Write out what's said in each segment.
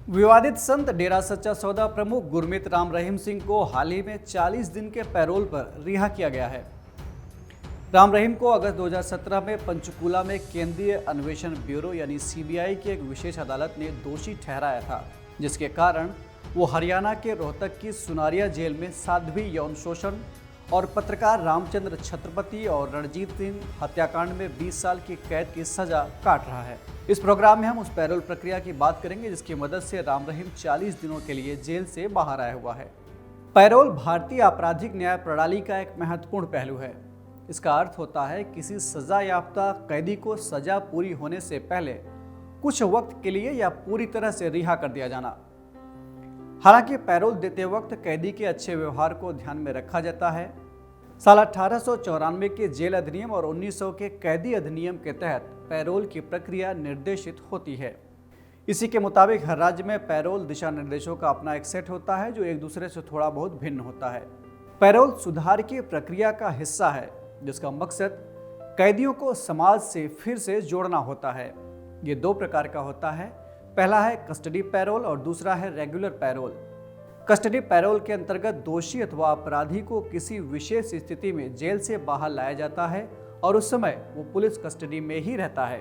विवादित संत डेरा सच्चा सौदा प्रमुख गुरमीत राम रहीम सिंह को हाल ही में 40 दिन के पैरोल पर रिहा किया गया है। राम रहीम को अगस्त 2017 में पंचकूला में केंद्रीय अन्वेषण ब्यूरो यानी सीबीआई की एक विशेष अदालत ने दोषी ठहराया था, जिसके कारण वो हरियाणा के रोहतक की सुनारिया जेल में साध्वी यौन शोषण और पत्रकार रामचंद्र छत्रपति और रणजीत सिंह हत्याकांड में 20 साल की कैद की सजा काट रहा है। इस प्रोग्राम में हम उस पैरोल प्रक्रिया की बात करेंगे जिसकी मदद से राम रहीम 40 दिनों के लिए जेल से बाहर आया हुआ है। पैरोल भारतीय आपराधिक न्याय प्रणाली का एक महत्वपूर्ण पहलू है। इसका अर्थ होता है किसी सजा याफ्ता कैदी को सजा पूरी होने से पहले कुछ वक्त के लिए या पूरी तरह से रिहा कर दिया जाना। हालांकि पैरोल देते वक्त कैदी के अच्छे व्यवहार को ध्यान में रखा जाता है। साल 1894 के जेल अधिनियम और 1900 के कैदी अधिनियम के तहत पैरोल की प्रक्रिया निर्देशित होती है। इसी के मुताबिक हर राज्य में पैरोल दिशा निर्देशों का अपना एक सेट होता है जो एक दूसरे से थोड़ा बहुत भिन्न होता है। पैरोल सुधार की प्रक्रिया का हिस्सा है जिसका मकसद कैदियों को समाज से फिर से जोड़ना होता है। ये दो प्रकार का होता है। पहला है कस्टडी पैरोल और दूसरा है रेगुलर पैरोल। कस्टडी पैरोल के अंतर्गत दोषी अथवा अपराधी को किसी विशेष स्थिति में जेल से बाहर लाया जाता है और उस समय वो पुलिस कस्टडी में ही रहता है।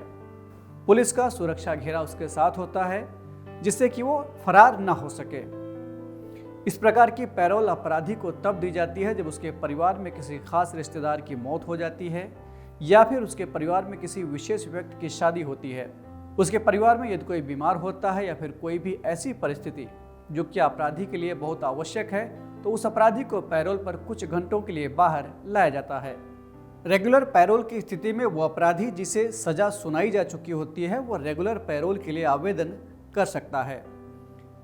पुलिस का सुरक्षा घेरा उसके साथ होता है जिससे कि वो फरार न हो सके। इस प्रकार की पैरोल अपराधी को तब दी जाती है जब उसके परिवार में किसी खास रिश्तेदार की मौत हो जाती है या फिर उसके परिवार में किसी विशेष व्यक्ति की शादी होती है। उसके परिवार में यदि कोई बीमार होता है या फिर कोई भी ऐसी परिस्थिति जो कि अपराधी के लिए बहुत आवश्यक है तो उस अपराधी को पैरोल पर कुछ घंटों के लिए बाहर लाया जाता है। रेगुलर पैरोल की स्थिति में वो अपराधी जिसे सजा सुनाई जा चुकी होती है वो रेगुलर पैरोल के लिए आवेदन कर सकता है।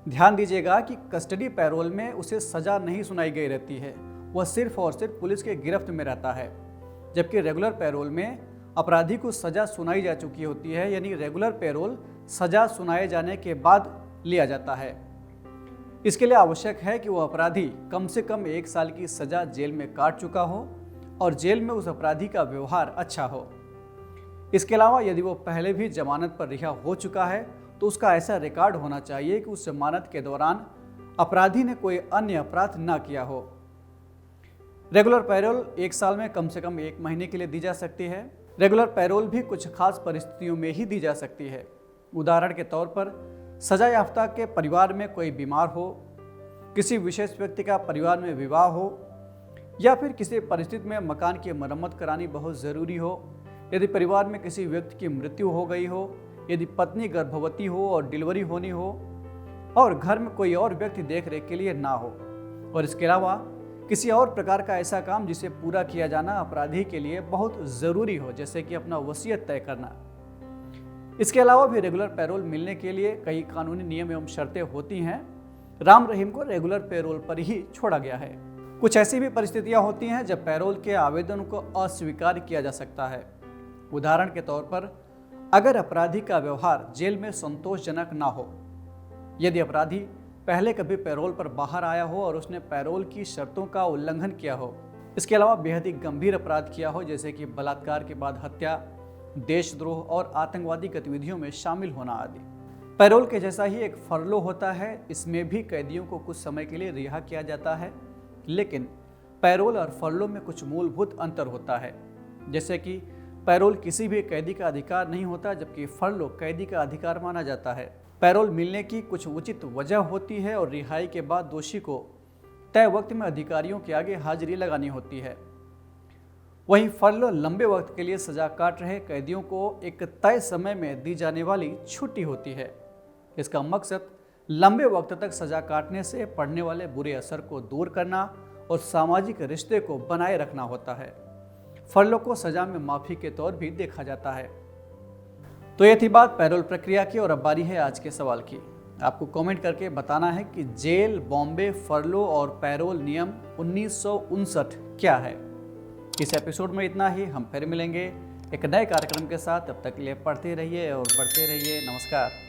ध्यान दीजिएगा कि कस्टडी पैरोल में उसे सजा नहीं सुनाई गई रहती है, वह सिर्फ और सिर्फ पुलिस के गिरफ्त में रहता है। जबकि रेगुलर पैरोल में अपराधी को सजा सुनाई जा चुकी होती है, यानी रेगुलर पैरोल सजा सुनाए जाने के बाद लिया जाता है। इसके लिए आवश्यक है कि वह अपराधी कम से कम 1 साल की सजा जेल में काट चुका हो और जेल में उस अपराधी का व्यवहार अच्छा हो। इसके अलावा यदि वो पहले भी जमानत पर रिहा हो चुका है तो उसका ऐसा रिकॉर्ड होना चाहिए कि उस जमानत के दौरान अपराधी ने कोई अन्य अपराध न किया हो। रेगुलर पैरोल 1 साल में कम से कम 1 महीने के लिए दी जा सकती है। रेगुलर पैरोल भी कुछ खास परिस्थितियों में ही दी जा सकती है। उदाहरण के तौर पर सजा याफ्ता के परिवार में कोई बीमार हो, किसी विशेष व्यक्ति का परिवार में विवाह हो या फिर किसी परिस्थिति में मकान की मरम्मत करानी बहुत ज़रूरी हो, यदि परिवार में किसी व्यक्ति की मृत्यु हो गई हो, यदि पत्नी गर्भवती हो और डिलीवरी होनी हो और घर में कोई और व्यक्ति देख रेख के लिए ना हो, और इसके अलावा किसी और प्रकार का ऐसा काम जिसे पूरा किया जाना अपराधी के लिए बहुत ज़रूरी हो, जैसे कि अपना वसीयत तय करना। इसके अलावा भी रेगुलर पैरोल मिलने के लिए कई कानूनी नियम एवं शर्तें होती हैं। राम रहीम को रेगुलर पैरोल पर ही छोड़ा गया है। कुछ ऐसी भी परिस्थितियां होती हैं जब पैरोल के आवेदन को अस्वीकार किया जा सकता है। उदाहरण के तौर पर अगर अपराधी का व्यवहार जेल में संतोषजनक ना हो, यदि अपराधी पहले कभी पैरोल पर बाहर आया हो और उसने पैरोल की शर्तों का उल्लंघन किया हो, इसके अलावा बेहद ही गंभीर अपराध किया हो जैसे कि बलात्कार के बाद हत्या, देशद्रोह और आतंकवादी गतिविधियों में शामिल होना आदि। पैरोल के जैसा ही एक फरलो होता है, इसमें भी कैदियों को कुछ समय के लिए रिहा किया जाता है, लेकिन पैरोल और फरलो में कुछ मूलभूत अंतर होता है। जैसे कि पैरोल किसी भी कैदी का अधिकार नहीं होता जबकि फरलो कैदी का अधिकार माना जाता है। पैरोल मिलने की कुछ उचित वजह होती है और रिहाई के बाद दोषी को तय वक्त में अधिकारियों के आगे हाजिरी लगानी होती है। वहीं फरलो लंबे वक्त के लिए सजा काट रहे कैदियों को एक तय समय में दी जाने वाली छुट्टी होती है। इसका मकसद लंबे वक्त तक सजा काटने से पड़ने वाले बुरे असर को दूर करना और सामाजिक रिश्ते को बनाए रखना होता है। फरलो को सजा में माफी के तौर भी देखा जाता है। तो ये थी बात पैरोल प्रक्रिया की, और अब बारी है आज के सवाल की। आपको कमेंट करके बताना है कि जेल, बॉम्बे, फरलो और पैरोल नियम 1959 क्या है। इस एपिसोड में इतना ही। हम फिर मिलेंगे एक नए कार्यक्रम के साथ। तब तक के लिए पढ़ते रहिए और बढ़ते रहिए। नमस्कार।